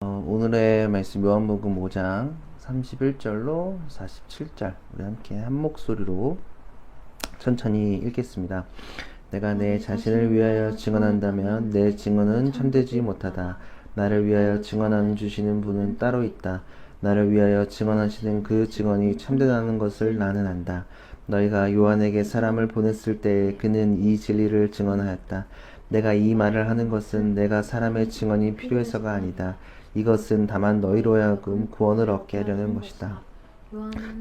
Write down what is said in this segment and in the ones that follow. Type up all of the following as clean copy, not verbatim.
오늘의 말씀 요한복음 5장 31절로 47절 우리 함께 한 목소리로 천천히 읽겠습니다. 내가 내 자신을 위하여 증언한다면 내 증언은 참되지 못하다. 나를 위하여 증언하는 주시는 분은 따로 있다. 나를 위하여 증언하시는 그 증언이 참되다는 것을 나는 안다. 너희가 요한에게 사람을 보냈을 때 그는 이 진리를 증언하였다. 내가 이 말을 하는 것은 내가 사람의 증언이 필요해서가 아니다. 이것은 다만 너희로 하여금 구원을 얻게 하려는 것이다.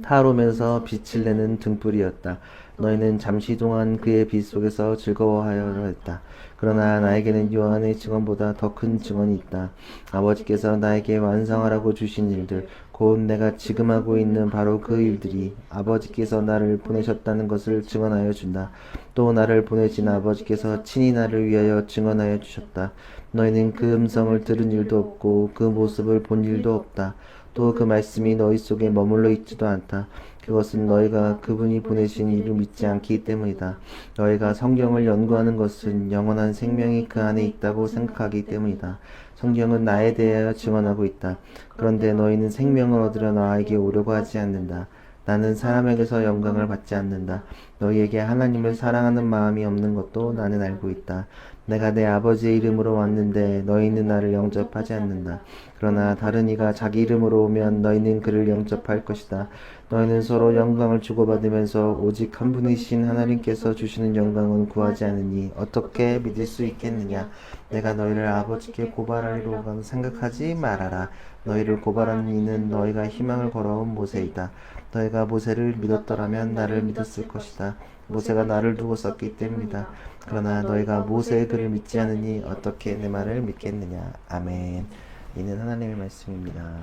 타오르면서 빛을 내는 등불이었다. 너희는 잠시 동안 그의 빛 속에서 즐거워하여 했다. 그러나 나에게는 요한의 증언보다 더 큰 증언이 있다. 아버지께서 나에게 완성하라고 주신 일들, 곧 내가 지금 하고 있는 바로 그 일들이 아버지께서 나를 보내셨다는 것을 증언하여 준다. 또 나를 보내신 아버지께서 친히 나를 위하여 증언하여 주셨다. 너희는 그 음성을 들은 일도 없고 그 모습을 본 일도 없다. 또 그 말씀이 너희 속에 머물러 있지도 않다. 그것은 너희가 그분이 보내신 이를 믿지 않기 때문이다. 너희가 성경을 연구하는 것은 영원한 생명이 그 안에 있다고 생각하기 때문이다. 성경은 나에 대하여 증언하고 있다. 그런데 너희는 생명을 얻으려 나에게 오려고 하지 않는다. 나는 사람에게서 영광을 받지 않는다. 너희에게 하나님을 사랑하는 마음이 없는 것도 나는 알고 있다. 내가 내 아버지의 이름으로 왔는데 너희는 나를 영접하지 않는다. 그러나 다른 이가 자기 이름으로 오면 너희는 그를 영접할 것이다. 너희는 서로 영광을 주고받으면서 오직 한 분이신 하나님께서 주시는 영광은 구하지 않으니 어떻게 믿을 수 있겠느냐. 내가 너희를 아버지께 고발하리로 생각하지 말아라. 너희를 고발하는 이는 너희가 희망을 걸어온 모세이다. 너희가 모세를 믿었더라면 나를 믿었을 것이다. 모세가 나를 두고 썼기 때문이다. 그러나 너희가 모세의 글을 믿지 않으니 어떻게 내 말을 믿겠느냐. 아멘. 이는 하나님의 말씀입니다.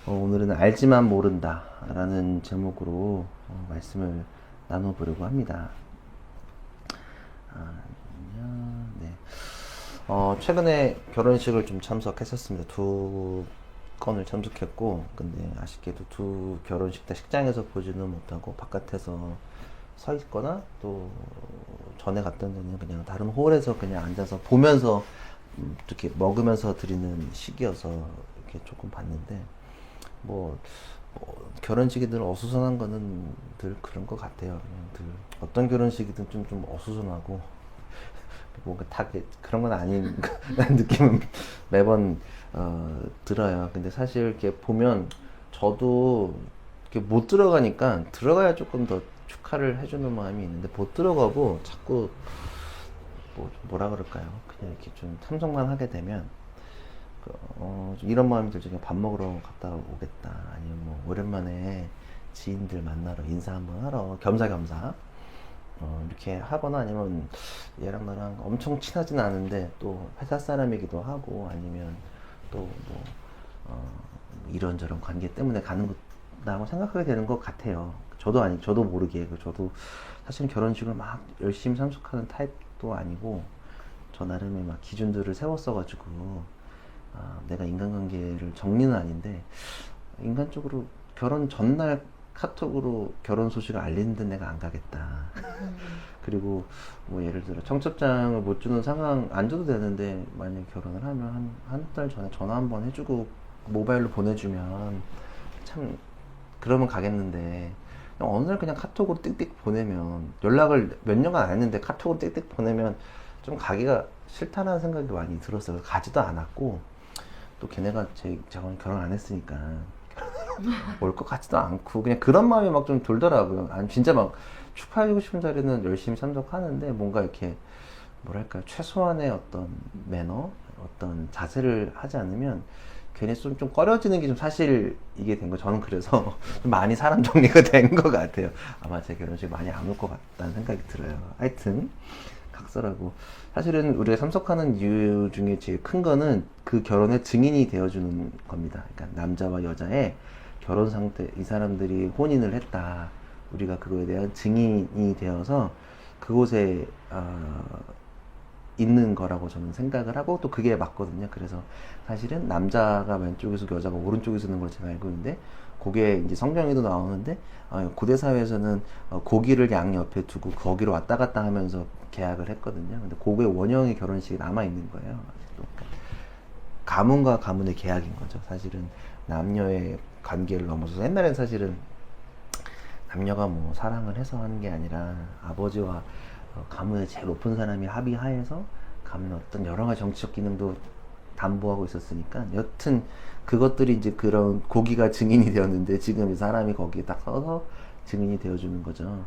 오늘은 알지만 모른다 라는 제목으로 말씀을 나눠보려고 합니다. 네. 최근에 결혼식을 좀 참석했었습니다. 두 건을 참석했고, 근데 아쉽게도 두 결혼식 때 식장에서 보지는 못하고 바깥에서 서 있거나 또 전에 갔던 데는 그냥 다른 홀에서 그냥 앉아서 보면서 이렇게 먹으면서 드리는 식이어서 이렇게 조금 봤는데 결혼식이 늘 어수선한 거는 늘 그런 것 같아요. 그냥 늘 어떤 결혼식이든 좀 어수선하고 뭔가 다 그런 건 아닌 느낌은 매번 들어요. 근데 사실 이렇게 보면 저도 이렇게 못 들어가니까 들어가야 조금 더 축하를 해주는 마음이 있는데 못 들어가고 자꾸 뭐라 그럴까요? 그냥 이렇게 좀 참석만 하게 되면 좀 이런 마음이 들죠. 그냥 밥 먹으러 갔다 오겠다. 아니면 오랜만에 지인들 만나러 인사 한번 하러 겸사겸사 이렇게 하거나 아니면 얘랑 나랑 엄청 친하진 않은데 또 회사 사람이기도 하고 아니면 또 이런저런 관계 때문에 가는 거라고 생각하게 되는 것 같아요. 저도 모르게 저도 사실 결혼식을 막 열심히 참석하는 타입도 아니고 저 나름의 막 기준들을 세웠어가지고 내가 인간관계를 정리는 아닌데 인간적으로 결혼 전날 카톡으로 결혼 소식을 알리는데 내가 안 가겠다. 그리고 예를 들어 청첩장을 못 주는 상황 안 줘도 되는데 만약에 결혼을 하면 한 달 전에 전화 한번 해주고 모바일로 보내주면 참 그러면 가겠는데 어느 날 그냥 카톡으로 띡띡 보내면 연락을 몇 년간 안 했는데 카톡으로 띡띡 보내면 좀 가기가 싫다는 생각이 많이 들었어요. 가지도 않았고 또 걔네가 저는 결혼 안 했으니까 올 것 같지도 않고 그냥 그런 마음이 막 좀 들더라고요. 아니 진짜 막 축하해주고 싶은 자리는 열심히 참석하는데 뭔가 이렇게 뭐랄까 최소한의 어떤 매너, 어떤 자세를 하지 않으면 괜히 좀 꺼려지는 게 좀 사실 이게 된 거. 저는 그래서 좀 많이 사람 정리가 된 것 같아요. 아마 제 결혼식 많이 안 올 것 같다는 생각이 들어요. 하여튼 각설하고 사실은 우리가 참석하는 이유 중에 제일 큰 거는 그 결혼의 증인이 되어주는 겁니다. 그러니까 남자와 여자의 결혼 상태, 이 사람들이 혼인을 했다. 우리가 그거에 대한 증인이 되어서 그곳에 있는 거라고 저는 생각을 하고 또 그게 맞거든요. 그래서 사실은 남자가 왼쪽에서 여자가 오른쪽에서 있는 걸 제가 알고 있는데 그게 이제 성경에도 나오는데 고대 사회에서는 고기를 양 옆에 두고 거기로 왔다 갔다 하면서 계약을 했거든요. 근데 그게 원형의 결혼식이 남아 있는 거예요. 가문과 가문의 계약인 거죠. 사실은 남녀의 관계를 넘어서서 옛날엔 사실은 남녀가 뭐 사랑을 해서 하는 게 아니라 아버지와 가문의 제일 높은 사람이 합의하에서 가문의 어떤 여러 가지 정치적 기능도 담보하고 있었으니까 여튼 그것들이 이제 그런 고기가 증인이 되었는데 지금 이 사람이 거기에 딱 서서 증인이 되어주는 거죠.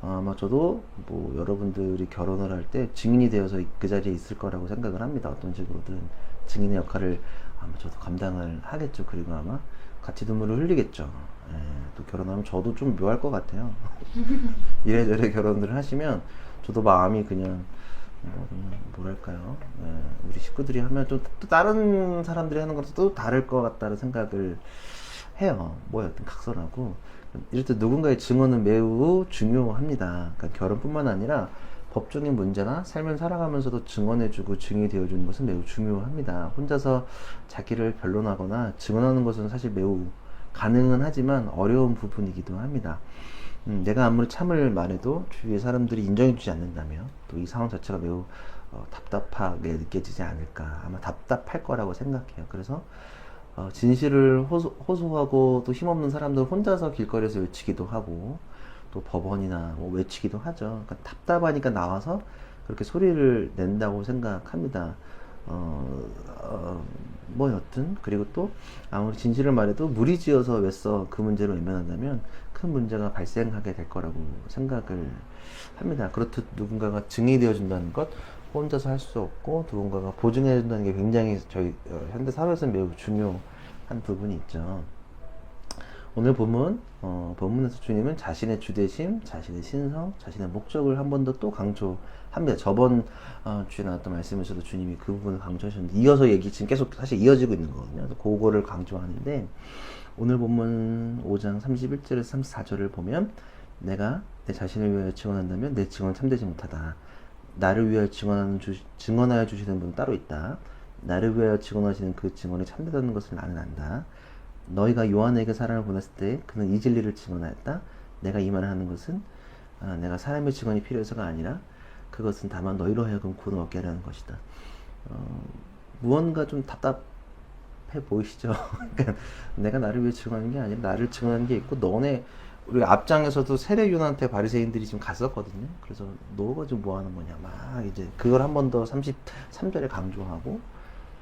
아마 저도 뭐 여러분들이 결혼을 할 때 증인이 되어서 그 자리에 있을 거라고 생각을 합니다. 어떤 식으로든 증인의 역할을 아마 저도 감당을 하겠죠. 그리고 아마 같이 눈물을 흘리겠죠. 예, 또 결혼하면 저도 좀 묘할 것 같아요. 이래저래 결혼을 하시면 저도 마음이 그냥 뭐랄까요. 예, 우리 식구들이 하면 또 다른 사람들이 하는 것도 또 다를 것 같다는 생각을 해요. 뭐였든 각설하고. 이럴 때 누군가의 증언은 매우 중요합니다. 그러니까 결혼뿐만 아니라 법적인 문제나 삶을 살아가면서도 증언해주고 증인이 되어주는 것은 매우 중요합니다. 혼자서 자기를 변론하거나 증언하는 것은 사실 매우 가능은 하지만 어려운 부분이기도 합니다. 내가 아무리 참을 말해도 주위의 사람들이 인정해주지 않는다면 또 이 상황 자체가 매우 답답하게 느껴지지 않을까. 아마 답답할 거라고 생각해요. 그래서 진실을 호소하고 또 힘없는 사람들 혼자서 길거리에서 외치기도 하고 또 법원이나 뭐 외치기도 하죠. 그러니까 답답하니까 나와서 그렇게 소리를 낸다고 생각합니다. 뭐 여튼 그리고 또 아무리 진실을 말해도 무리지어서 외써 그 문제로 외면한다면 큰 문제가 발생하게 될 거라고 생각을 합니다. 그렇듯 누군가가 증인이 되어준다는 것 혼자서 할 수 없고 누군가가 보증해준다는 게 굉장히 저희 현대 사회에서는 매우 중요한 부분이 있죠. 오늘 본문에서 주님은 자신의 주대심, 자신의 신성, 자신의 목적을 한 번 더 또 강조합니다. 저번 주에 나왔던 말씀에서도 주님이 그 부분을 강조하셨는데 이어서 얘기 지금 계속 사실 이어지고 있는 거거든요. 그거를 강조하는데 오늘 본문 5장 31절에서 34절을 보면 내가 내 자신을 위하여 증언한다면 내 증언은 참되지 못하다. 나를 위하여 증언하여 주시는 분은 따로 있다. 나를 위하여 증언하시는 그 증언이 참되다는 것을 나는 안다. 너희가 요한에게 사람을 보냈을 때 그는 이 진리를 증언하였다. 내가 이 말을 하는 것은 내가 사람의 증언이 필요해서가 아니라 그것은 다만 너희로 하여금 구원을 얻게 하려는 것이다. 무언가 좀 답답해 보이시죠? 그러니까 내가 나를 위해 증언하는 게 아니라 나를 증언하는 게 있고 너네 우리 앞장에서도 세례요한한테 바리새인들이 지금 갔었거든요. 그래서 너가 지금 뭐 하는 거냐 막 이제 그걸 한 번 더 33절에 강조하고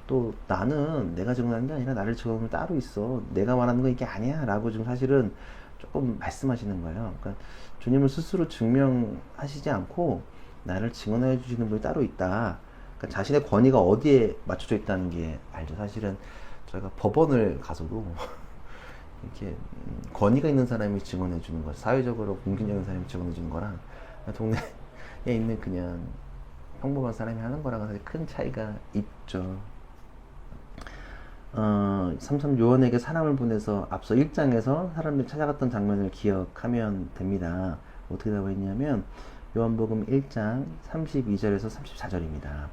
또 나는 내가 증언하는 게 아니라 나를 증언하는 따로 있어. 내가 말하는 건 이게 아니야 라고 지금 사실은 조금 말씀하시는 거예요. 그러니까 주님을 스스로 증명하시지 않고 나를 증언해 주시는 분이 따로 있다. 그러니까 자신의 권위가 어디에 맞춰져 있다는 게 알죠. 사실은 저희가 법원을 가서도 이렇게 권위가 있는 사람이 증언해 주는 거, 사회적으로 공신력인 사람이 증언해 주는 거랑 동네에 있는 그냥 평범한 사람이 하는 거랑은 사실 큰 차이가 있죠. 33 요한에게 사람을 보내서 앞서 1장에서 사람들이 찾아갔던 장면을 기억하면 됩니다. 어떻게 나와 있냐면 요한복음 1장 32절에서 34절입니다.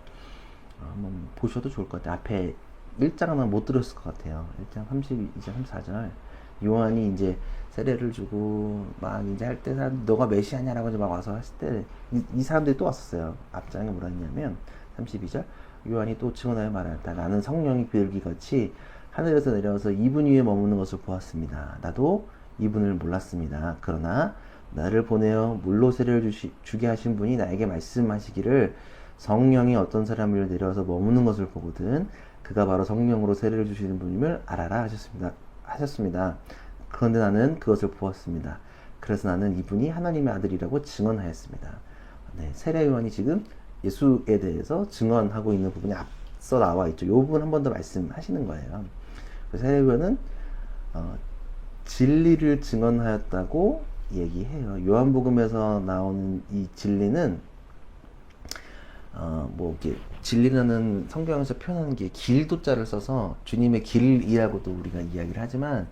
한번 보셔도 좋을 것 같아요. 앞에 1장은 못 들었을 것 같아요. 1장 32절 34절 요한이 이제 세례를 주고 막 이제 할 때 너가 메시아냐라고 막 와서 했을 때 이 사람들이 또 왔었어요. 앞장에 뭐라 했냐면 32절 요한이 또 증언하여 말하였다. 나는 성령이 비둘기같이 하늘에서 내려와서 이분 위에 머무는 것을 보았습니다. 나도 이분을 몰랐습니다. 그러나 나를 보내어 물로 세례를 주게 하신 분이 나에게 말씀하시기를 성령이 어떤 사람을 내려와서 머무는 것을 보거든 그가 바로 성령으로 세례를 주시는 분임을 알아라 하셨습니다. 그런데 나는 그것을 보았습니다. 그래서 나는 이분이 하나님의 아들이라고 증언하였습니다. 네, 세례 요한이 지금 예수에 대해서 증언하고 있는 부분이 앞서 나와 있죠. 이 부분 한 번 더 말씀하시는 거예요. 세례 요한은 진리를 증언하였다고 얘기해요. 요한복음에서 나오는 이 진리는 뭐 이렇게 진리라는 성경에서 표현하는 게 길도자를 써서 주님의 길이라고도 우리가 이야기를 하지만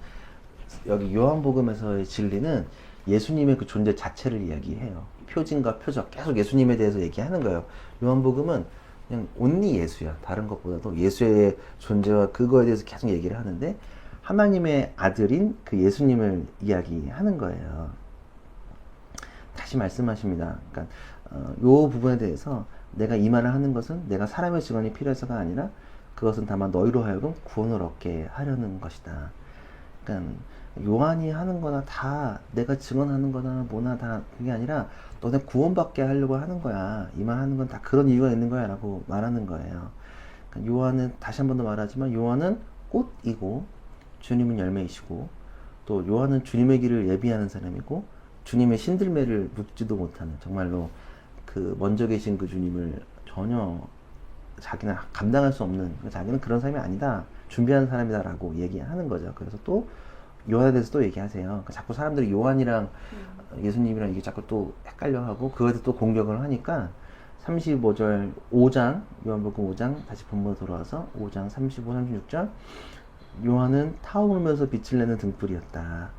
여기 요한복음에서의 진리는 예수님의 그 존재 자체를 이야기해요. 표징과 표적 계속 예수님에 대해서 얘기하는 거예요. 요한복음은 그냥 온리 예수야. 다른 것보다도 예수의 존재와 그거에 대해서 계속 얘기를 하는데 하나님의 아들인 그 예수님을 이야기하는 거예요. 다시 말씀하십니다. 그러니까 요 부분에 대해서 내가 이 말을 하는 것은 내가 사람의 증언이 필요해서가 아니라 그것은 다만 너희로 하여금 구원을 얻게 하려는 것이다. 그러니까 요한이 하는 거나 다 내가 증언하는 거나 뭐나 다 그게 아니라 너네 구원받게 하려고 하는 거야. 이 말 하는 건 다 그런 이유가 있는 거야 라고 말하는 거예요. 그러니까 요한은 다시 한 번 더 말하지만 요한은 꽃이고 주님은 열매이시고 또 요한은 주님의 길을 예비하는 사람이고 주님의 신들매를 묻지도 못하는 정말로 그 먼저 계신 그 주님을 전혀 자기는 감당할 수 없는 자기는 그런 사람이 아니다. 준비하는 사람이다라고 얘기하는 거죠. 그래서 또 요한에 대해서 또 얘기하세요. 그러니까 자꾸 사람들이 요한이랑 예수님이랑 이게 자꾸 또 헷갈려하고 그거에 또 공격을 하니까 35절 5장 요한복음 5장 다시 본문으로 돌아와서 5장 35, 36절 요한은 타오르면서 빛을 내는 등불이었다.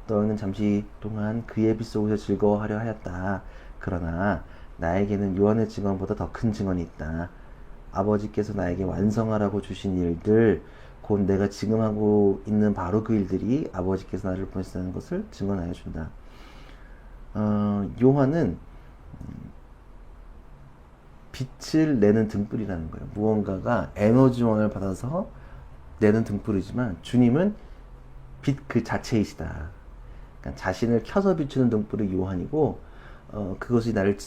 너희는 잠시 동안 그의 빛 속에서 즐거워하려 하였다. 그러나 나에게는 요한의 증언보다 더 큰 증언이 있다. 아버지께서 나에게 완성하라고 주신 일들 곧 내가 지금 하고 있는 바로 그 일들이 아버지께서 나를 보내셨다는 것을 증언하여 준다. 요한은 빛을 내는 등불이라는 거예요. 무언가가 에너지원을 받아서 내는 등불이지만 주님은 빛 그 자체이시다. 그러니까 자신을 켜서 비추는 등불이 요한이고 그것이 나를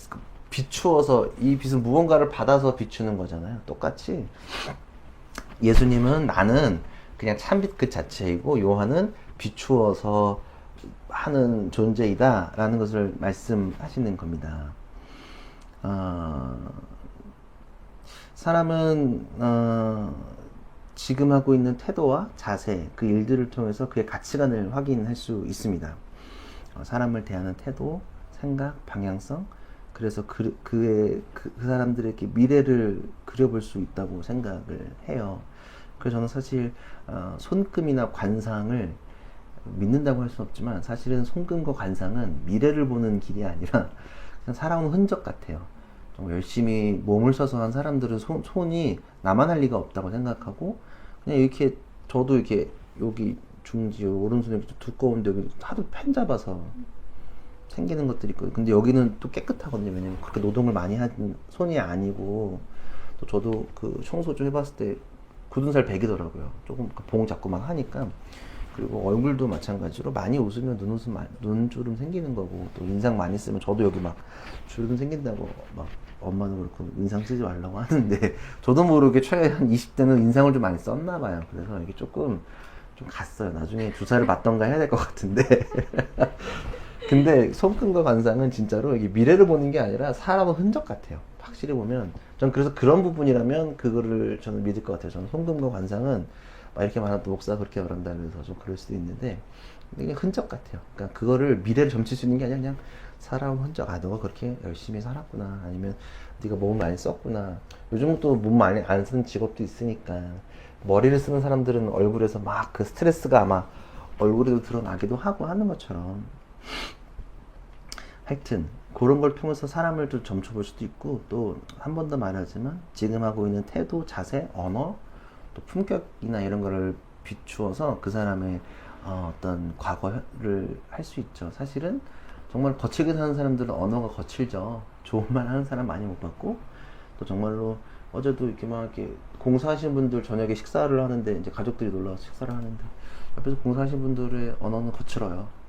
비추어서 이 빛은 무언가를 받아서 비추는 거잖아요. 똑같이 예수님은 나는 그냥 참빛 그 자체이고 요한은 비추어서 하는 존재이다 라는 것을 말씀하시는 겁니다. 사람은 지금 하고 있는 태도와 자세 그 일들을 통해서 그의 가치관을 확인할 수 있습니다. 사람을 대하는 태도, 생각, 방향성 그래서 그 사람들에게 미래를 그려볼 수 있다고 생각을 해요. 그래서 저는 사실 손금이나 관상을 믿는다고 할 수는 없지만 사실은 손금과 관상은 미래를 보는 길이 아니라 그냥 살아온 흔적 같아요. 좀 열심히 몸을 써서 한 사람들은 손이 나만 할 리가 없다고 생각하고 그냥 이렇게 저도 이렇게 여기 중지 오른손에 두꺼운데 여기 하도 펜 잡아서 생기는 것들이 있거든요. 근데 여기는 또 깨끗하거든요. 왜냐면 그렇게 노동을 많이 한 손이 아니고 또 저도 그 청소 좀 해봤을 때 굳은 살 백이더라고요. 조금 봉 잡고 막 하니까. 그리고 얼굴도 마찬가지로 많이 웃으면 눈주름 생기는 거고 또 인상 많이 쓰면 저도 여기 막 주름 생긴다고 막 엄마는 그렇고 인상 쓰지 말라고 하는데 저도 모르게 최근에 한 20대는 인상을 좀 많이 썼나 봐요. 그래서 이게 조금 좀 갔어요. 나중에 주사를 맞던가 해야 될 것 같은데 근데 손금과 관상은 진짜로 이게 미래를 보는 게 아니라 사람의 흔적 같아요. 확실히 보면 전 그래서 그런 부분이라면 그거를 저는 믿을 것 같아요. 저는 손금과 관상은 막 이렇게 말하면 목사가 그렇게 말한다 그래서 좀 그럴 수도 있는데 이게 흔적 같아요. 그러니까 그거를 미래를 점칠 수 있는 게 아니라 그냥 살아온 흔적. 아 너가 그렇게 열심히 살았구나. 아니면 네가 몸을 많이 썼구나. 요즘 또 몸 많이 안 쓰는 직업도 있으니까 머리를 쓰는 사람들은 얼굴에서 막 그 스트레스가 아마 얼굴에도 드러나기도 하고 하는 것처럼 하여튼 그런 걸 통해서 사람을 좀 점쳐볼 수도 있고 또 한 번 더 말하지만 지금 하고 있는 태도, 자세, 언어 또 품격이나 이런 거를 비추어서 그 사람의 어떤 과거를 할 수 있죠. 사실은 정말 거칠게 사는 사람들은 언어가 거칠죠. 좋은 말 하는 사람 많이 못 봤고 또 정말로 어제도 이렇게 막 이렇게 공사하시는 분들 저녁에 식사를 하는데 이제 가족들이 놀러와서 식사를 하는데 옆에서 공사하시는 분들의 언어는 거칠어요.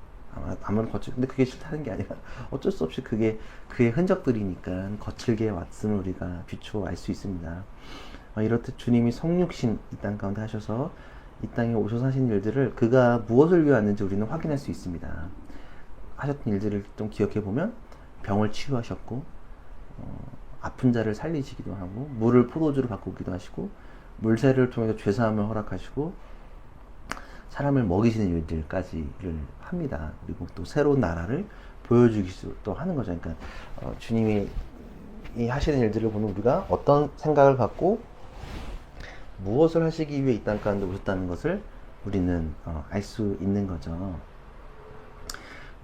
아무런 근데 그게 싫다는 게 아니라 어쩔 수 없이 그게 그의 흔적들이니까 거칠게 왔음을 우리가 비추어 알 수 있습니다. 이렇듯 주님이 성육신 이 땅 가운데 하셔서 이 땅에 오셔서 하신 일들을 그가 무엇을 위해 왔는지 우리는 확인할 수 있습니다. 하셨던 일들을 좀 기억해 보면 병을 치유하셨고 아픈 자를 살리시기도 하고 물을 포도주로 바꾸기도 하시고 물새를 통해서 죄사함을 허락하시고 사람을 먹이시는 일들까지를 합니다. 그리고 또 새로운 나라를 보여주기도 하는 거죠. 그러니까 주님이 이 하시는 일들을 보면 우리가 어떤 생각을 갖고 무엇을 하시기 위해 이 땅 가운데 오셨다는 것을 우리는 알 수 있는 거죠.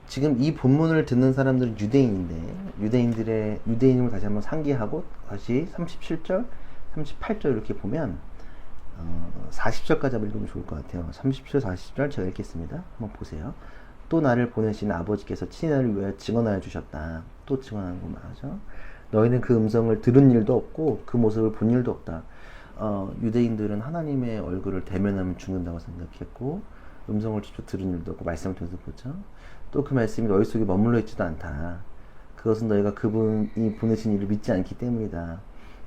지금 이 본문을 듣는 사람들은 유대인인데 유대인임을 다시 한번 상기하고 다시 37절, 38절 이렇게 보면 40절까지 한번 읽으면 좋을 것 같아요. 30절, 40절 제가 읽겠습니다. 한번 보세요. 또 나를 보내신 아버지께서 친히 나를 위하여 증언하여 주셨다. 또 증언하는 거 말하죠. 너희는 그 음성을 들은 일도 없고 그 모습을 본 일도 없다. 유대인들은 하나님의 얼굴을 대면하면 죽는다고 생각했고, 음성을 직접 들은 일도 없고, 말씀을 통해서 보죠. 또 그 말씀이 너희 속에 머물러 있지도 않다. 그것은 너희가 그분이 보내신 일을 믿지 않기 때문이다.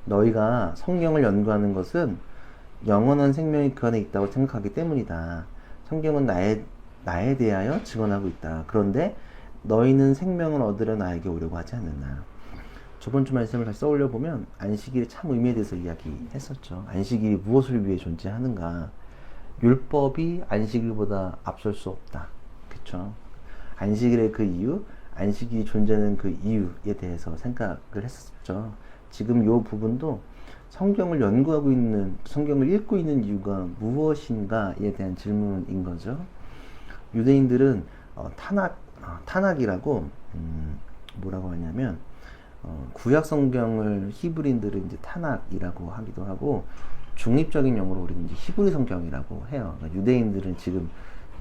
너희가 성경을 연구하는 것은 영원한 생명이 그 안에 있다고 생각하기 때문이다. 성경은 나에 대하여 증언하고 있다. 그런데 너희는 생명을 얻으려 나에게 오려고 하지 않는다. 저번 주 말씀을 다시 떠올려 보면 안식일의 참 의미에 대해서 이야기했었죠. 안식일이 무엇을 위해 존재하는가? 율법이 안식일보다 앞설 수 없다. 그쵸? 안식일의 그 이유, 안식일이 존재하는 그 이유에 대해서 생각을 했었죠. 지금 이 부분도 성경을 연구하고 있는, 성경을 읽고 있는 이유가 무엇인가에 대한 질문인 거죠. 유대인들은 타낙이라고 뭐라고 하냐면 구약 성경을 히브리인들은 이제 타낙이라고 하기도 하고, 중립적인 용어로 우리는 이제 히브리 성경이라고 해요. 그러니까 유대인들은 지금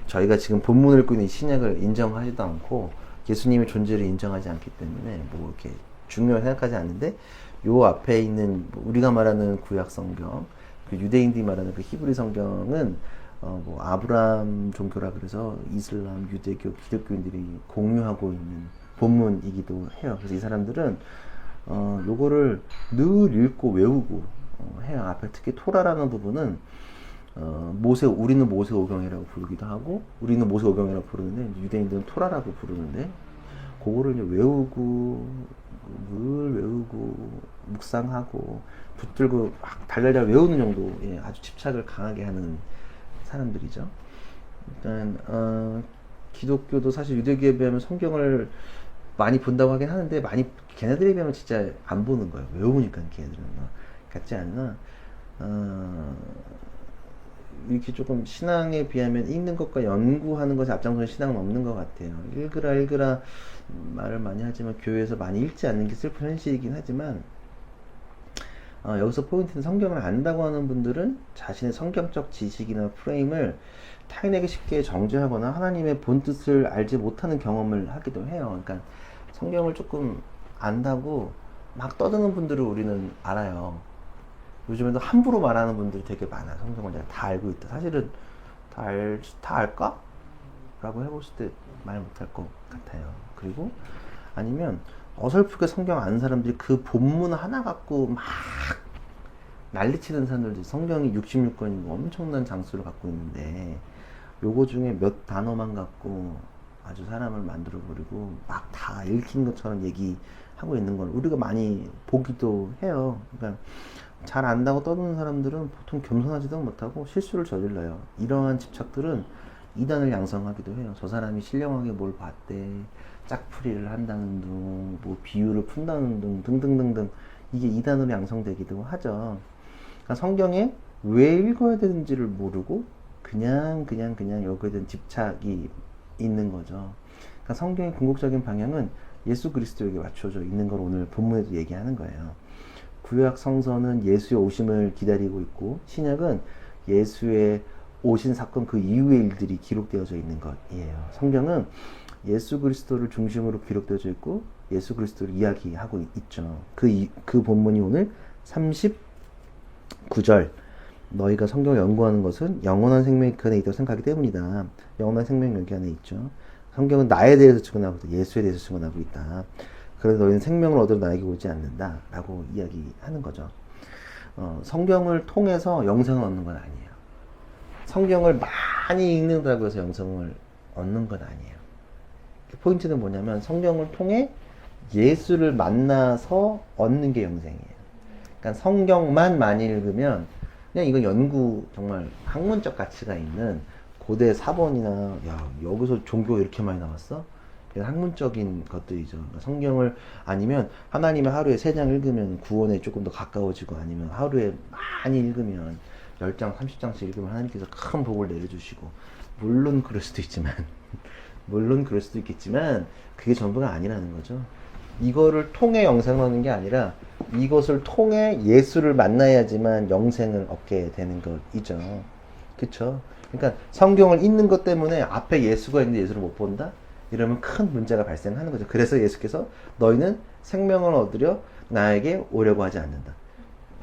저희가 지금 본문을 읽고 있는 신약을 인정하지도 않고 예수님의 존재를 인정하지 않기 때문에 뭐 이렇게 중요하게 생각하지 않는데, 요 앞에 있는 우리가 말하는 구약 성경, 그 유대인들이 말하는 그 히브리 성경은 뭐 아브라함 종교라 그래서 이슬람, 유대교, 기독교인들이 공유하고 있는 본문이기도 해요. 그래서 이 사람들은 요거를 늘 읽고 외우고 해요. 앞에 특히 토라라는 부분은 우리는 모세 오경이라고 부르기도 하고, 우리는 모세 오경이라고 부르는데 유대인들은 토라라고 부르는데, 그거를 이제 외우고 늘 외우고 묵상하고 붙들고 막 달달달 외우는 정도에 아주 집착을 강하게 하는 사람들이죠. 일단 기독교도 사실 유대교에 비하면 성경을 많이 본다고 하긴 하는데, 걔네들에 비하면 진짜 안 보는 거예요. 외우니까 걔네들은 같지 않나. 이렇게 조금 신앙에 비하면 읽는 것과 연구하는 것이 앞장서는 신앙은 없는 것 같아요. 읽으라 말을 많이 하지만 교회에서 많이 읽지 않는 게 슬픈 현실이긴 하지만, 여기서 포인트는 성경을 안다고 하는 분들은 자신의 성경적 지식이나 프레임을 타인에게 쉽게 정죄하거나 하나님의 본뜻을 알지 못하는 경험을 하기도 해요. 그러니까 성경을 조금 안다고 막 떠드는 분들을 우리는 알아요. 요즘에도 함부로 말하는 분들이 되게 많아. 성경을 내가 다 알고 있다. 사실은 다 알까? 라고 해봤을 때 말 못할 것 같아요. 그리고 아니면 어설프게 성경 아는 사람들이 그 본문 하나 갖고 막 난리치는 사람들도, 성경이 66권이고 엄청난 장수를 갖고 있는데 요거 중에 몇 단어만 갖고 아주 사람을 만들어 버리고 막 다 읽힌 것처럼 얘기하고 있는 걸 우리가 많이 보기도 해요. 그러니까 잘 안다고 떠드는 사람들은 보통 겸손하지도 못하고 실수를 저질러요. 이러한 집착들은 이단을 양성하기도 해요. 저 사람이 신령하게 뭘 봤대, 짝풀이를 한다는 둥, 뭐 비유를 푼다는 둥, 등등등등, 이게 이단으로 양성되기도 하죠. 그러니까 성경에 왜 읽어야 되는지를 모르고 그냥 여기에 대한 집착이 있는 거죠. 그러니까 성경의 궁극적인 방향은 예수 그리스도에게 맞춰져 있는 걸 오늘 본문에도 얘기하는 거예요. 구약 성서는 예수의 오심을 기다리고 있고, 신약은 예수의 오신 사건 그 이후의 일들이 기록되어져 있는 것이에요. 성경은 예수 그리스도를 중심으로 기록되어져 있고 예수 그리스도를 이야기하고 있죠. 그 본문이 오늘 39절, 너희가 성경을 연구하는 것은 영원한 생명이 그 안에 있다고 생각하기 때문이다. 영원한 생명이 여기 안에 있죠. 성경은 나에 대해서 증언하고 있다. 예수에 대해서 증언하고 있다. 그래서 너희는 생명을 얻으러 나에게 오지 않는다 라고 이야기하는 거죠. 성경을 통해서 영생을 얻는 건 아니에요. 성경을 많이 읽는다고 해서 영생을 얻는 건 아니에요. 포인트는 뭐냐면 성경을 통해 예수를 만나서 얻는 게 영생이에요. 그러니까 성경만 많이 읽으면 그냥 이건 연구, 정말 학문적 가치가 있는 고대 사본이나, 야, 여기서 종교가 이렇게 많이 나왔어? 학문적인 것들이죠. 그러니까 성경을, 아니면 하나님의 하루에 3장 읽으면 구원에 조금 더 가까워지고, 아니면 하루에 많이 읽으면 10장, 30장씩 읽으면 하나님께서 큰 복을 내려주시고, 물론 그럴 수도 있겠지만 그게 전부가 아니라는 거죠. 이거를 통해 영생을 얻는 게 아니라 이것을 통해 예수를 만나야지만 영생을 얻게 되는 것이죠. 그쵸? 그러니까 성경을 읽는 것 때문에 앞에 예수가 있는데 예수를 못 본다? 이러면 큰 문제가 발생하는 거죠. 그래서 예수께서 너희는 생명을 얻으려 나에게 오려고 하지 않는다.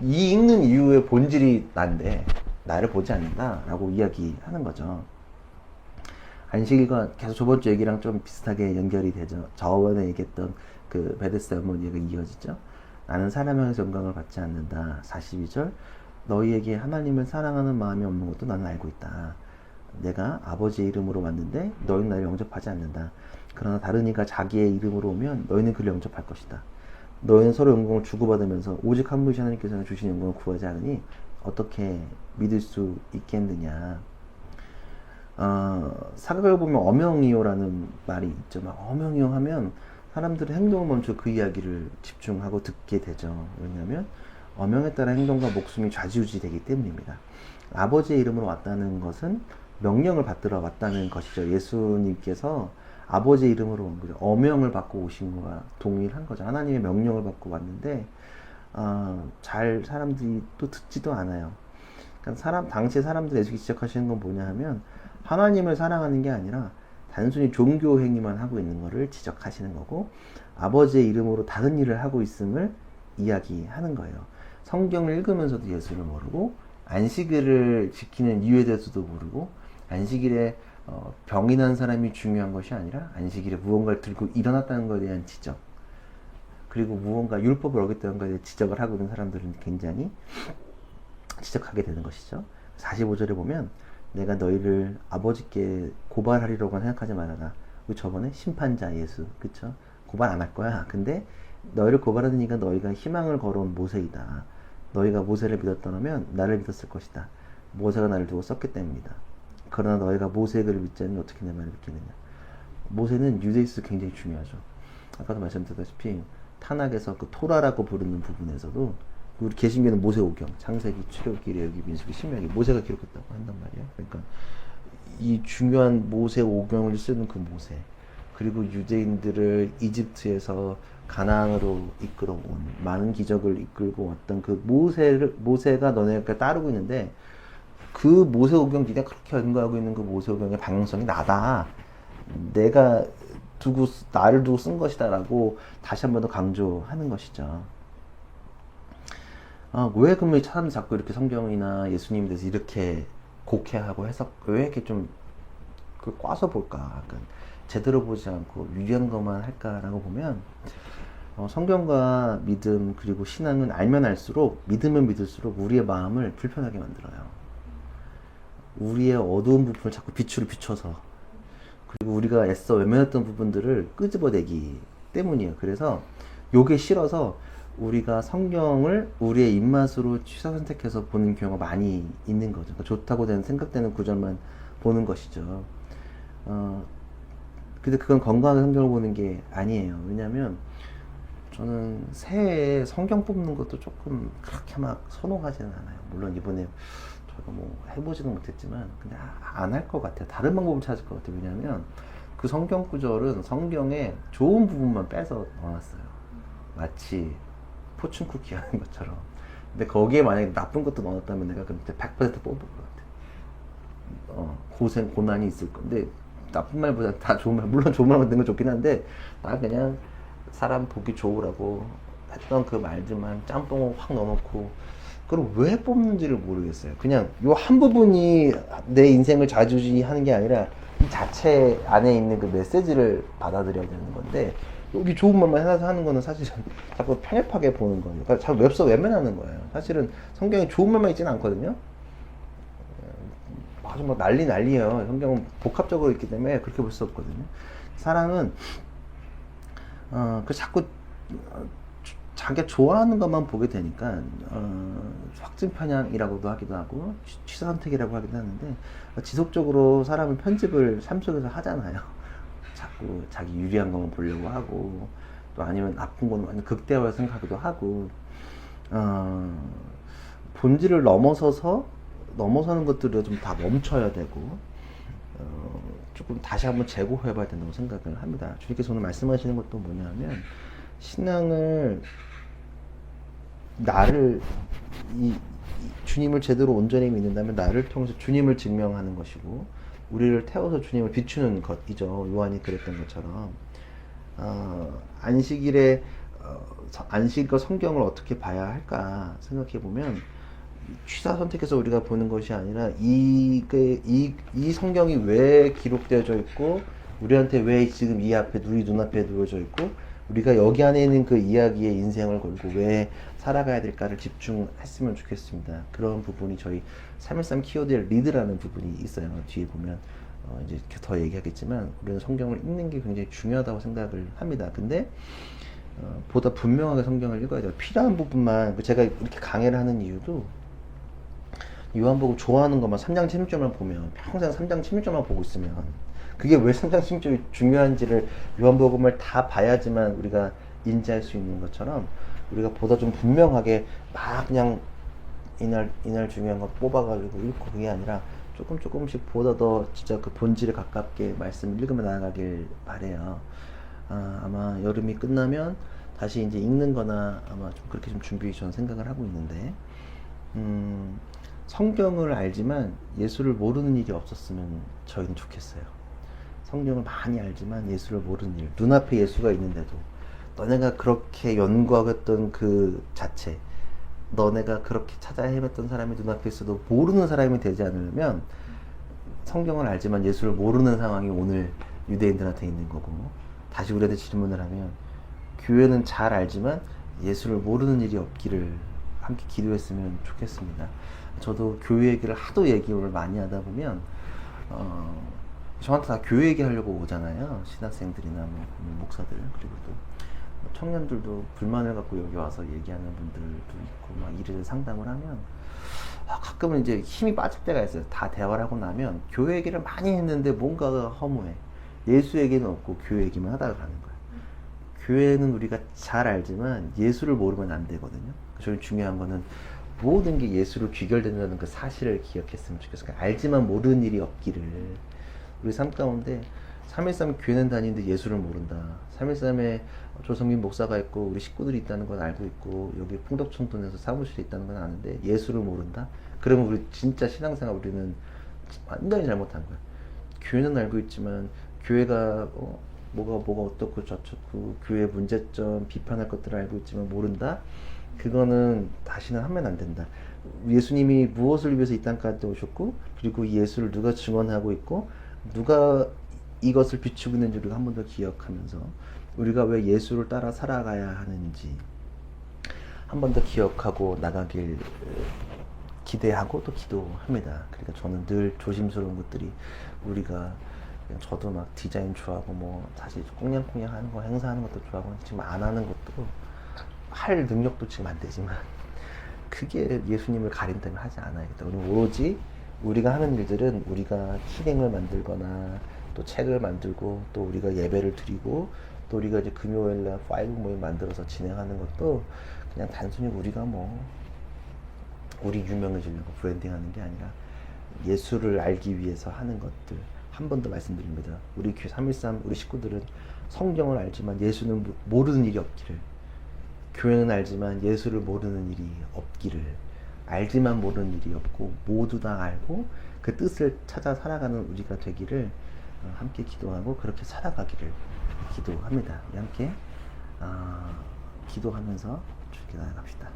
이 읽는 이유의 본질이 난데 나를 보지 않는다라고 이야기하는 거죠. 안식일과 계속 저번 주 얘기랑 좀 비슷하게 연결이 되죠. 저번에 얘기했던 그 베데스다 연못 얘기가 이어지죠. 나는 사람 향해서 영광을 받지 않는다. 42절 너희에게 하나님을 사랑하는 마음이 없는 것도 나는 알고 있다. 내가 아버지의 이름으로 왔는데 너희는 나를 영접하지 않는다. 그러나 다른 이가 자기의 이름으로 오면 너희는 그를 영접할 것이다. 너희는 서로 영광을 주고받으면서 오직 한 분이신 하나님께서 주신 영광을 구하지 않으니 어떻게 믿을 수 있겠느냐. 사극을 보면 엄영이요라는 말이 있죠. 막 엄영이요 하면 사람들의 행동을 멈춰 그 이야기를 집중하고 듣게 되죠. 왜냐하면 엄영에 따라 행동과 목숨이 좌지우지 되기 때문입니다. 아버지의 이름으로 왔다는 것은 명령을 받들어 왔다는 것이죠. 예수님께서 아버지의 이름으로 온 거죠. 엄명을 받고 오신 거와 동일한 거죠. 하나님의 명령을 받고 왔는데 잘 사람들이 또 듣지도 않아요. 그러니까 당시 사람들이 예수님이 지적하시는 건 뭐냐 하면 하나님을 사랑하는 게 아니라 단순히 종교 행위만 하고 있는 것을 지적하시는 거고 아버지의 이름으로 다른 일을 하고 있음을 이야기하는 거예요. 성경을 읽으면서도 예수를 모르고 안식일을 지키는 이유에 대해서도 모르고 안식일에 병이 난 사람이 중요한 것이 아니라 안식일에 무언가를 들고 일어났다는 것에 대한 지적 그리고 무언가 율법을 어겼다는 것에 대한 지적을 하고 있는 사람들은 굉장히 지적하게 되는 것이죠. 45절에 보면 내가 너희를 아버지께 고발하리라고 생각하지 말아라. 저번에 심판자 예수 그쵸? 고발 안 할 거야. 근데 너희를 고발하는 이가 너희가 희망을 걸어온 모세이다. 너희가 모세를 믿었더라면 나를 믿었을 것이다. 모세가 나를 두고 썼기 때문이다. 그러나 너희가 모세의 글을 믿지 않으면 어떻게 내 말을 믿겠느냐. 모세는 유대인에서 굉장히 중요하죠. 아까도 말씀드렸다시피 타낙에서 그 토라라고 부르는 부분에서도 우리 개신교는 모세오경, 창세기, 출애굽기, 레위기, 민수기, 신명기 모세가 기록했다고 한단 말이에요. 그러니까 이 중요한 모세오경을 쓰는 그 모세 그리고 유대인들을 이집트에서 가나안으로 이끌어온 많은 기적을 이끌고 왔던 그 모세가 너네가 따르고 있는데 그 모세오경 네가 그렇게 연구하고 있는 그 모세오경의 방향성이 나다. 내가 나를 두고 쓴 것이다라고 다시 한 번 더 강조하는 것이죠. 왜 그러면 사람들이 자꾸 이렇게 성경이나 예수님에 대해서 이렇게 곡해하고 해석 왜 이렇게 좀 꽈서 볼까? 약간 제대로 보지 않고 유리한 것만 할까라고 보면 성경과 믿음 그리고 신앙은 알면 알수록 믿으면 믿을수록 우리의 마음을 불편하게 만들어요. 우리의 어두운 부분을 자꾸 빛으로 비춰서 그리고 우리가 애써 외면했던 부분들을 끄집어내기 때문이에요. 그래서 요게 싫어서 우리가 성경을 우리의 입맛으로 취사 선택해서 보는 경우가 많이 있는 거죠. 그러니까 좋다고 생각되는 구절만 보는 것이죠. 근데 그건 건강한 성경을 보는 게 아니에요. 왜냐면 저는 새해에 성경 뽑는 것도 조금 그렇게 막 선호하지는 않아요. 물론 이번에 저희가 뭐 해보지는 못했지만 근데 안 할 것 같아요. 다른 방법을 찾을 것 같아요. 왜냐면 그 성경 구절은 성경의 좋은 부분만 빼서 넣어놨어요. 마치 포춘 쿠키 하는 것처럼. 근데 거기에 만약에 나쁜 것도 넣었다면 내가 그때 100% 뽑을 것 같아. 고난이 있을 건데 나쁜 말보다 다 좋은 말, 물론 좋은 말 만든 건 좋긴 한데 나 그냥 사람 보기 좋으라고 했던 그 말들만 짬뽕을 확 넣어놓고 그럼 왜 뽑는지를 모르겠어요. 그냥 요 한 부분이 내 인생을 좌지우지하는 게 아니라 이 자체 안에 있는 그 메시지를 받아들여야 되는 건데 여기 좋은 말만 해서 하는 거는 사실은 자꾸 편협하게 보는 거예요. 그러니까 자꾸 웹서 외면하는 거예요. 사실은 성경에 좋은 말만 있지는 않거든요. 아주 뭐 난리예요. 성경은 복합적으로 있기 때문에 그렇게 볼 수 없거든요. 사람은 자꾸 자기가 좋아하는 것만 보게 되니까 확증 편향이라고도 하기도 하고 취사 선택이라고 하기도 하는데 지속적으로 사람은 편집을 삶 속에서 하잖아요. 자꾸 자기 유리한 것만 보려고 하고 또 아니면 나쁜 거는 완전 극대화해서 생각하기도 하고 본질을 넘어서는 것들을 좀 다 멈춰야 되고 조금 다시 한번 재고해 봐야 된다고 생각을 합니다. 주님께서 오늘 말씀하시는 것도 뭐냐면 신앙을 주님을 제대로 온전히 믿는다면 나를 통해서 주님을 증명하는 것이고 우리를 태워서 주님을 비추는 것이죠. 요한이 그랬던 것처럼 안식일에 안식일과 성경을 어떻게 봐야 할까 생각해 보면 취사 선택해서 우리가 보는 것이 아니라 이 성경이 왜 기록되어져 있고 우리한테 왜 지금 이 앞에 우리 눈앞에 놓여져 있고 우리가 여기 안에 있는 그 이야기의 인생을 걸고 왜 살아가야 될까를 집중했으면 좋겠습니다. 그런 부분이 저희 313 키워드의 리드라는 부분이 있어요. 뒤에 보면 이제 더 얘기하겠지만 우리는 성경을 읽는 게 굉장히 중요하다고 생각을 합니다. 근데 보다 분명하게 성경을 읽어야 돼요. 필요한 부분만 제가 이렇게 강의를 하는 이유도 요한복음 좋아하는 것만 3장 16절만 보면 평생 3장 16절만 보고 있으면 그게 왜 3장 16절이 중요한지를 요한복음을 다 봐야지만 우리가 인지할 수 있는 것처럼 우리가 보다 좀 분명하게 막 그냥 이날 중요한 거 뽑아가지고 읽고 그게 아니라 조금씩 보다 더 진짜 그 본질에 가깝게 말씀을 읽으며 나아가길 바래요. 아마 여름이 끝나면 다시 이제 읽는 거나 아마 좀 그렇게 좀 준비 저는 생각을 하고 있는데 성경을 알지만 예수를 모르는 일이 없었으면 저희는 좋겠어요. 성경을 많이 알지만 예수를 모르는 일, 눈앞에 예수가 있는데도 너네가 그렇게 연구하겠던 그 자체, 너네가 그렇게 찾아 헤맸던 사람이 눈앞에 있어도 모르는 사람이 되지 않으면 성경을 알지만 예수를 모르는 상황이 오늘 유대인들한테 있는 거고, 다시 우리한테 질문을 하면 교회는 잘 알지만 예수를 모르는 일이 없기를 함께 기도했으면 좋겠습니다. 저도 교회 얘기를 하도 얘기를 많이 하다 보면 저한테 다 교회 얘기하려고 오잖아요. 신학생들이나 뭐 목사들, 그리고 또 청년들도 불만을 갖고 여기 와서 얘기하는 분들도 있고 막 이래서 상담을 하면 가끔은 이제 힘이 빠질 때가 있어요. 다 대화를 하고 나면 교회 얘기를 많이 했는데 뭔가가 허무해. 예수 얘기는 없고 교회 얘기만 하다가 가는 거예요. 교회는 우리가 잘 알지만 예수를 모르면 안 되거든요. 저는 중요한 거는 모든 게 예수로 귀결된다는 그 사실을 기억했으면 좋겠어요. 그러니까 알지만 모르는 일이 없기를. 우리 삶 가운데 313 교회는 다니는데 예수를 모른다. 313에 조성민 목사가 있고 우리 식구들이 있다는 건 알고 있고 여기 풍덕청돈에서 사무실이 있다는 건 아는데 예수를 모른다? 그러면 우리 진짜 신앙생활 우리는 완전히 잘못한 거야. 교회는 알고 있지만 교회가 뭐가 어떻고 저쩌고 교회 문제점 비판할 것들을 알고 있지만 모른다? 그거는 다시는 하면 안 된다. 예수님이 무엇을 위해서 이 땅까지 오셨고 그리고 이 예수를 누가 증언하고 있고 누가 이것을 비추고 있는지 우리가 한 번 더 기억하면서 우리가 왜 예수를 따라 살아가야 하는지 한 번 더 기억하고 나가길 기대하고 또 기도합니다. 그러니까 저는 늘 조심스러운 것들이 우리가 저도 막 디자인 좋아하고 뭐 사실 꽁냥꽁냥 하는 거 행사하는 것도 좋아하고 지금 안 하는 것도 할 능력도 지금 안 되지만 그게 예수님을 가린다면 하지 않아야겠다. 우리는 오로지 우리가 하는 일들은 우리가 실행을 만들거나 또 책을 만들고 또 우리가 예배를 드리고 또 우리가 이제 금요일날 파이브 모임 만들어서 진행하는 것도 그냥 단순히 우리가 뭐 우리 유명해지려고 브랜딩하는 게 아니라 예수를 알기 위해서 하는 것들. 한 번 더 말씀드립니다. 우리 교회 313 우리 식구들은 성경을 알지만 예수는 모르는 일이 없기를, 교회는 알지만 예수를 모르는 일이 없기를, 알지만 모르는 일이 없고 모두 다 알고 그 뜻을 찾아 살아가는 우리가 되기를 함께 기도하고 그렇게 살아가기를 기도합니다. 함께 기도하면서 주께 나아갑시다.